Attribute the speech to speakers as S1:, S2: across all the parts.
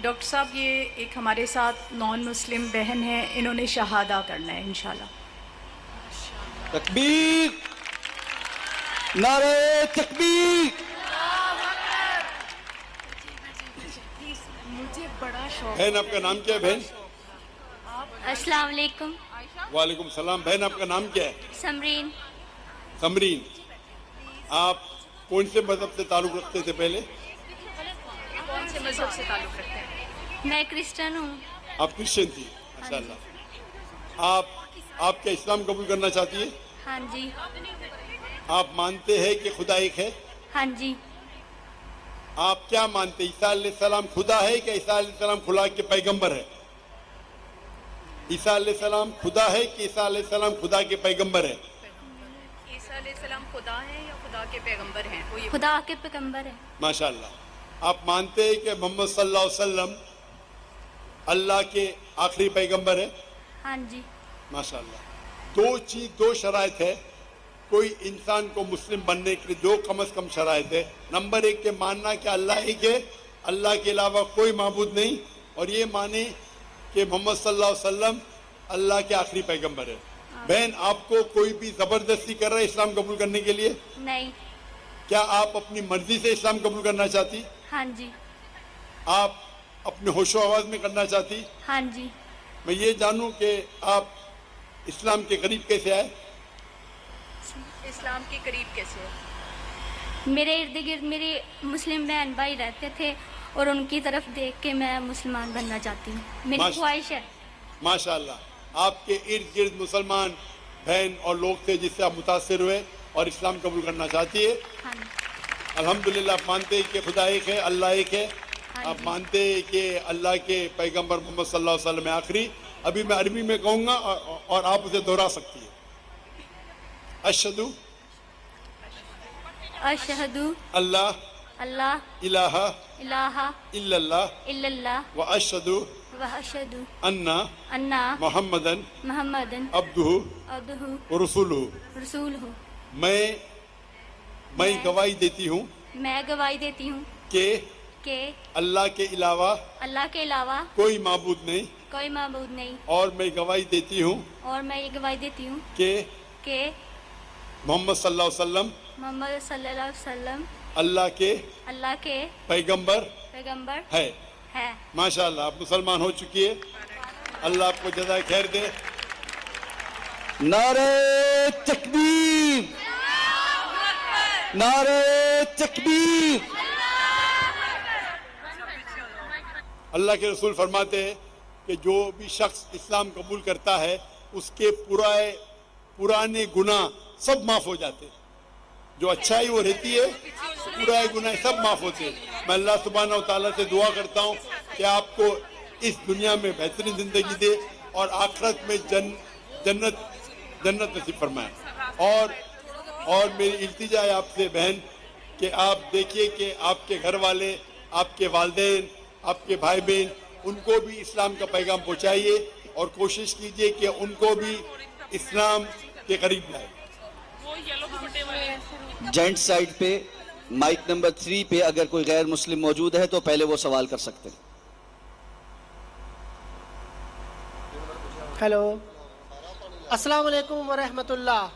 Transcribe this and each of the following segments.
S1: Doctor صاحب یہ ایک ہمارے ساتھ نان مسلم بہن ہے، انہوں نے شہادہ کرنا ہے انشاءاللہ۔
S2: تکبیر، نعرہ تکبیر۔
S1: مجھے بڑا شوق۔
S2: بہن آپ کا نام کیا ہے بہن؟
S3: السلام علیکم۔
S2: وعلیکم السلام۔ بہن آپ کا نام کیا ہے؟
S3: سمرین۔
S2: سمرین، آپ کون سے مذہب سے تعلق رکھتے تھے پہلے؟
S1: کون سے مذہب سے تعلق رکھتے ہیں؟
S3: میں کرسچن ہوں۔
S2: آپ کرسچن تھی، ماشاء اللہ۔ آپ کیا اسلام قبول کرنا چاہتی ہے؟
S3: ہاں جی۔
S2: آپ مانتے ہیں کہ خدا ایک ہے؟
S3: ہاں جی۔
S2: آپ کیا مانتے ہیں، عیسیٰ علیہ السلام خدا ہے کہ عیسیٰ علیہ السلام خدا کے پیغمبر ہے؟ عیسیٰ علیہ السلام خدا ہے کہ عیسیٰ علیہ السلام خدا کے پیغمبر ہے؟
S1: عیسیٰ علیہ السلام خدا ہیں یا خدا کے پیغمبر ہیں؟
S3: خدا کے پیغمبر ہے۔
S2: ماشاءاللہ۔ آپ مانتے ہیں کہ محمد صلی اللہ علیہ وسلم اللہ کے آخری پیغمبر ہے؟
S3: ہاں جی۔
S2: ماشاءاللہ۔ دو شرائط ہے کوئی انسان کو مسلم بننے کے لیے، دو کم از کم شرائط ہے۔ نمبر 1 کہ ماننا کہ اللہ ایک ہے، اللہ کے علاوہ کوئی معبود نہیں، اور یہ مانے کہ محمد صلی اللہ علیہ وسلم اللہ کے آخری پیغمبر ہے۔ بہن، آپ کو کوئی بھی زبردستی کر رہا ہے اسلام قبول کرنے کے لیے؟
S3: نہیں۔
S2: کیا آپ اپنی مرضی سے اسلام قبول کرنا چاہتی؟
S3: ہاں جی۔
S2: آپ اپنے ہوش و آواز میں کرنا چاہتی؟
S3: ہاں جی۔
S2: میں یہ جانوں کہ آپ اسلام کے قریب کیسے آئے؟
S1: اسلام کے قریب کیسے ہے؟
S3: میرے ارد گرد میری مسلم بہن بھائی رہتے تھے اور ان کی طرف دیکھ کے میں مسلمان بننا چاہتی ہوں، میری خواہش ہے۔
S2: ماشاءاللہ۔ آپ کے ارد گرد مسلمان بہن اور لوگ تھے جس سے آپ متاثر ہوئے اور اسلام قبول کرنا چاہتی ہے؟
S3: ہاں جی۔
S2: الحمدللہ۔ آپ مانتے ہیں کہ خدا ایک ہے، اللہ ایک ہے؟ آپ مانتے ہیں کہ اللہ کے پیغمبر محمد صلی اللہ علیہ وسلم آخری؟ ابھی میں عربی میں کہوں گا اور آپ اسے دہرا سکتی ہیں۔ اشہدو
S3: اشہدو
S2: اللہ
S3: اللہ
S2: الہ
S3: الہ
S2: الا اللہ
S3: الا اللہ
S2: واشہدو
S3: واشہدو
S2: انا
S3: انا
S2: محمدن
S3: محمدن
S2: عبدہ
S3: عبدہ
S2: ورسولہ۔
S3: رسولہ۔
S2: میں گواہی دیتی ہوں
S3: میں گواہی دیتی ہوں
S2: کہ
S3: اللہ
S2: کے علاوہ کوئی معبود نہیں،
S3: کوئی معبود نہیں،
S2: اور میں گواہی دیتی ہوں
S3: اور میں یہ گواہی دیتی ہوں
S2: کہ محمد صلی اللہ علیہ وسلم
S3: محمد صلی اللہ علیہ وسلم
S2: اللہ کے پیغمبر ہے۔ ماشاءاللہ، آپ مسلمان ہو چکی ہے۔ اللہ آپ کو جزائے خیر دے۔ نعرہ تکبیر، نعرہ تکبیر۔ اللہ کے رسول فرماتے ہیں کہ جو بھی شخص اسلام قبول کرتا ہے اس کے پرانے گناہ سب معاف ہو جاتے ہیں، جو اچھائی وہ رہتی ہے پرانے گناہ سب معاف ہوتے ہیں۔ میں اللہ سبحانہ و تعالیٰ سے دعا کرتا ہوں کہ آپ کو اس دنیا میں بہترین زندگی دے اور آخرت میں جنت نصیب فرمائے۔ اور میری التجا ہے آپ سے بہن کہ آپ دیکھیے کہ آپ کے گھر والے، آپ کے والدین، آپ کے بھائی بہن، ان کو بھی اسلام کا پیغام پہنچائیے اور کوشش کیجئے کہ ان کو بھی اسلام کے قریب لائے۔
S4: جینٹ سائڈ پہ مائک نمبر 3 پہ اگر کوئی غیر مسلم موجود ہے تو پہلے وہ سوال کر سکتے ہیں۔
S5: ہیلو، السلام علیکم ورحمۃ اللہ۔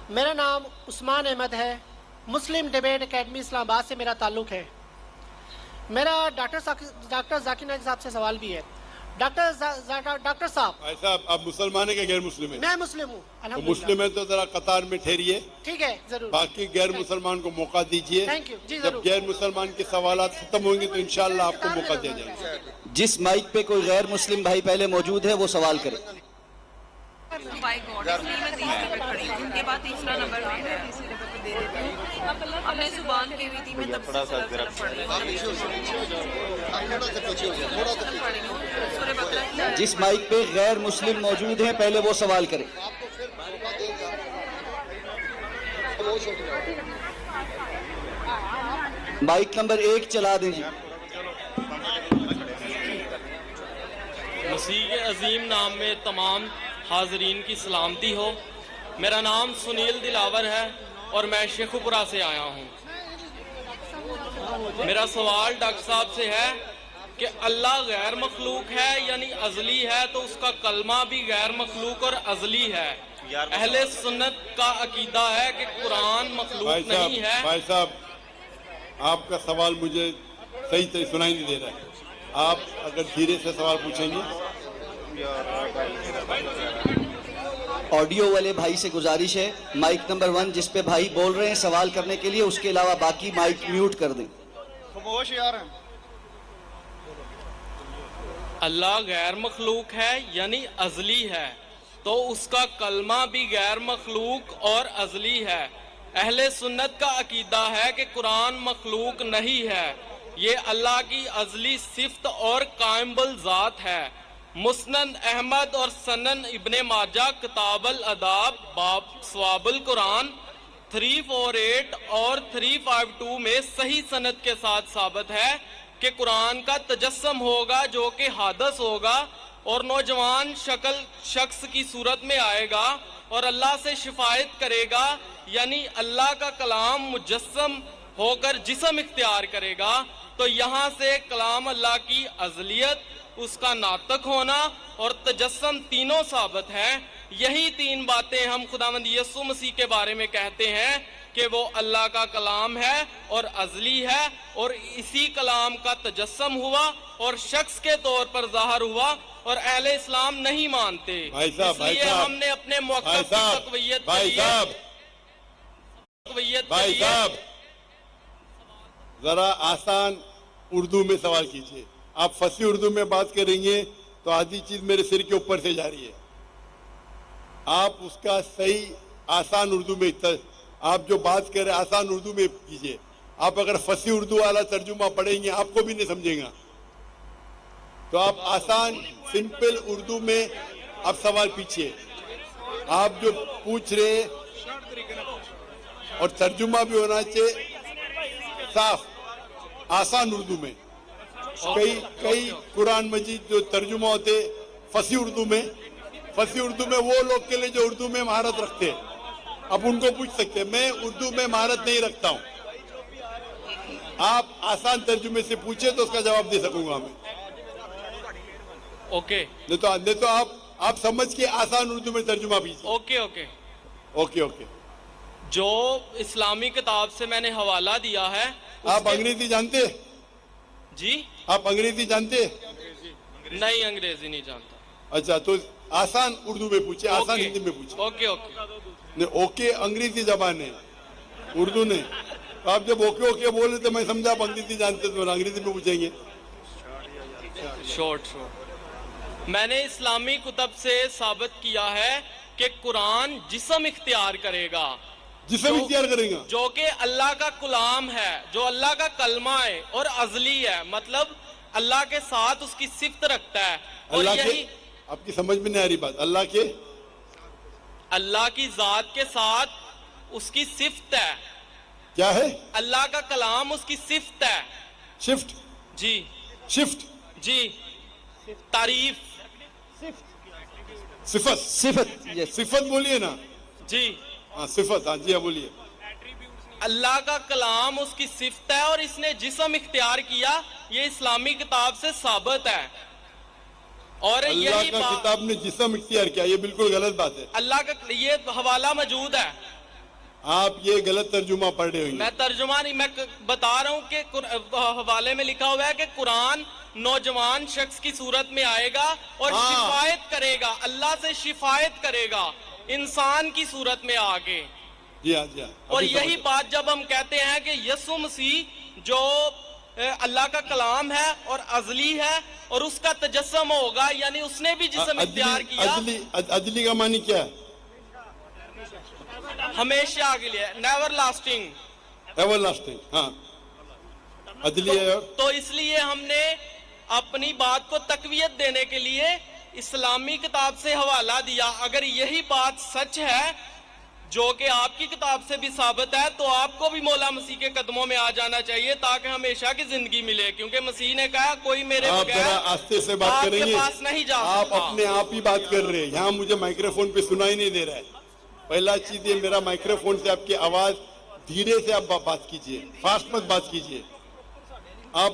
S5: میرا نام عثمان احمد ہے، مسلم ڈیبیٹ اکیڈمی اسلام آباد سے میرا تعلق ہے۔ میرا ڈاکٹر ذاکر نائک صاحب سے سوال بھی ہے۔ ڈاکٹر صاحب،
S2: بھائی صاحب، آپ مسلمان ہیں کہ غیر مسلم ہیں؟
S5: میں مسلم ہوں
S2: تو
S5: الحمدللہ۔
S2: مسلم ہے تو ذرا قطار میں ٹھہریے،
S5: ٹھیک ہے، ضرور۔
S2: باقی غیر مسلمان کو موقع دیجیے۔
S5: تھینک یو جی،
S2: جب
S5: ضرور۔
S2: غیر مسلمان کے سوالات ختم ہوں گے تو انشاءاللہ آپ کو موقع دیا جائے گا۔
S4: جس مائک پہ کوئی غیر مسلم بھائی پہلے موجود ہے وہ سوال کرے۔
S6: بائی گاڈ، اس لیے میں تیسرے پہ کھڑی ہوں، ان کے بعد تیسرا نمبر میں تیسرے پہ دے دیتی ہوں۔ اب میں زبان کی ہوئی تھی، میں تب سے سورہ پڑھ رہی ہوں۔
S4: جس مائک پہ غیر مسلم موجود ہیں پہلے وہ سوال کرے۔ مائک نمبر 1 چلا دیں جی۔
S7: مسیح عظیم نام میں تمام حاضرین کی سلامتی ہو۔ میرا نام سنیل دلاور ہے اور میں شیخو پورہ سے آیا ہوں۔ میرا سوال ڈاکٹر صاحب سے ہے کہ اللہ غیر مخلوق ہے یعنی ازلی ہے تو اس کا کلمہ بھی غیر مخلوق اور ازلی ہے. اہل سنت کا عقیدہ ہے کہ قرآن مخلوق نہیں ہے.
S2: بھائی صاحب آپ کا سوال مجھے صحیح سنائی نہیں دے رہا ہے. آپ اگر دھیرے سے سوال پوچھیں گے.
S4: آڈیو والے بھائی سے گزارش ہے مائک نمبر 1 جس پہ بھائی بول رہے ہیں سوال کرنے کے لیے، اس کے علاوہ باقی مائک میوٹ کر دیں.
S8: خاموش یار.
S7: اللہ غیر مخلوق ہے یعنی ازلی ہے تو اس کا کلمہ بھی غیر مخلوق اور ازلی ہے. اہل سنت کا عقیدہ ہے کہ قرآن مخلوق نہیں ہے، یہ اللہ کی ازلی صفت اور قائم الذات ہے. مسند احمد اور سنن ابن ماجہ کتاب الاداب باب ثواب القرآن 348 اور 352 میں صحیح سند کے ساتھ ثابت ہے کہ قرآن کا تجسم ہوگا جو کہ حادث ہوگا اور نوجوان شخص کی صورت میں آئے گا اور اللہ سے شفاعت کرے گا، یعنی اللہ کا کلام مجسم ہو کر جسم اختیار کرے گا. تو یہاں سے کلام اللہ کی ازلیت، اس کا ناطق ہونا اور تجسم تینوں ثابت ہیں. یہی تین باتیں ہم خداوند یسوع مسیح کے بارے میں کہتے ہیں کہ وہ اللہ کا کلام ہے اور ازلی ہے اور اسی کلام کا تجسم ہوا اور شخص کے طور پر ظاہر ہوا اور اہل اسلام نہیں مانتے. اس لیے ہم نے اپنے موقف کی تقویت کے لیے
S2: ذرا آسان اردو میں سوال کیجئے. آپ فصیح اردو میں بات کریں گے تو آدھی چیز میرے سر کے اوپر سے جا رہی ہے. آپ اس کا صحیح آسان اردو میں آپ جو بات کر رہے ہیں آسان اردو میں کیجئے. آپ اگر فصیح اردو والا ترجمہ پڑھیں گے آپ کو بھی نہیں سمجھے گا. تو آپ آسان سمپل اردو میں آپ سوال پیچھے آپ جو پوچھ رہے اور ترجمہ بھی ہونا چاہیے صاف آسان اردو میں. کئی قرآن مجید جو ترجمہ ہوتے فصیح اردو میں وہ لوگ کے لیے جو اردو میں مہارت رکھتے ہیں آپ ان کو پوچھ سکتے ہیں. میں اردو میں مہارت نہیں رکھتا ہوں. آپ آسان ترجمے سے پوچھیں تو اس کا جواب دے سکوں گا میں.
S7: اوکے
S2: نہیں تو آپ سمجھ کے آسان اردو میں ترجمہ پیجیے. اوکے.
S7: جو اسلامی کتاب سے میں نے حوالہ دیا ہے.
S2: آپ انگریزی جانتے ہیں؟
S7: جی
S2: آپ انگریزی جانتے ہیں؟
S7: نہیں انگریزی نہیں جانتا.
S2: اچھا تو آسان اردو میں پوچھے آسان ہندی میں پوچھے. اوکے انگریزی زبان ہے اردو نہیں. آپ جب اوکے بولے تو میں سمجھا آپ انگریزی جانتے تو انگریزی میں پوچھیں گے.
S7: شورٹ میں نے اسلامی کتب سے ثابت کیا ہے کہ قرآن جسم اختیار کرے گا،
S2: جسم اختیار کرے گا
S7: جو کہ اللہ کا کلام ہے، جو اللہ کا کلمہ ہے اور ازلی ہے، مطلب اللہ کے ساتھ اس کی صفت رکھتا ہے. اور یہی
S2: آپ کی سمجھ میں نہیں آ رہی بات.
S7: اللہ کی ذات کے ساتھ اس کی صفت ہے.
S2: کیا ہے؟
S7: اللہ کا کلام اس کی صفت ہے.
S2: شفٹ
S7: جی
S2: شفٹ
S7: جی تعریف
S2: صفت بولیے نا.
S7: جی
S2: ہاں صفت. ہاں جی ہاں بولیے.
S7: اللہ کا کلام اس کی صفت ہے اور اس نے جسم اختیار کیا، یہ اسلامی کتاب سے ثابت ہے. اور
S2: اللہ کا کتاب نے جسم اختیار کیا، یہ بالکل غلط بات ہے.
S7: اللہ کا یہ حوالہ موجود ہے.
S2: آپ یہ غلط ترجمہ پڑھ رہے ہوں گے.
S7: میں ترجمہ نہیں، میں بتا رہا ہوں کہ حوالے میں لکھا ہوا ہے کہ قرآن نوجوان شخص کی صورت میں آئے گا اور شفاعت کرے گا، اللہ سے شفاعت کرے گا انسان کی صورت میں آگے.
S2: جی ہاں جی ہاں.
S7: اور یہی بات جب ہم کہتے ہیں کہ یسوع مسیح جو اللہ کا کلام ہے اور ازلی ہے اور اس کا تجسم ہوگا، یعنی اس نے بھی جسم اختیار کیا.
S2: ازلی کا معنی کیا ہے؟
S7: ہمیشہ کے لیے، نیور لاسٹنگ.
S2: Ever lasting. ہاں ازلی ہے.
S7: تو اس لیے ہم نے اپنی بات کو تقویت دینے کے لیے اسلامی کتاب سے حوالہ دیا. اگر یہی بات سچ ہے جو کہ آپ کی کتاب سے بھی ثابت ہے تو آپ کو بھی مولا مسیح کے قدموں میں آ جانا چاہیے تاکہ ہمیشہ کی زندگی ملے، کیونکہ مسیح نے کہا کوئی میرے بغیر
S2: آستے سے بات کریں گے.
S7: پاس نہیں جا سکتا.
S2: آپ اپنے آپ ہی بات کر رہے ہیں، یہاں مجھے مائکروفون پہ سنائی نہیں دے رہا ہے. پہلا چیز یہ میرا مائکروفون سے آپ کی آواز دھیرے سے آپ بات کیجئے، فاسٹ مت بات کیجئے. آپ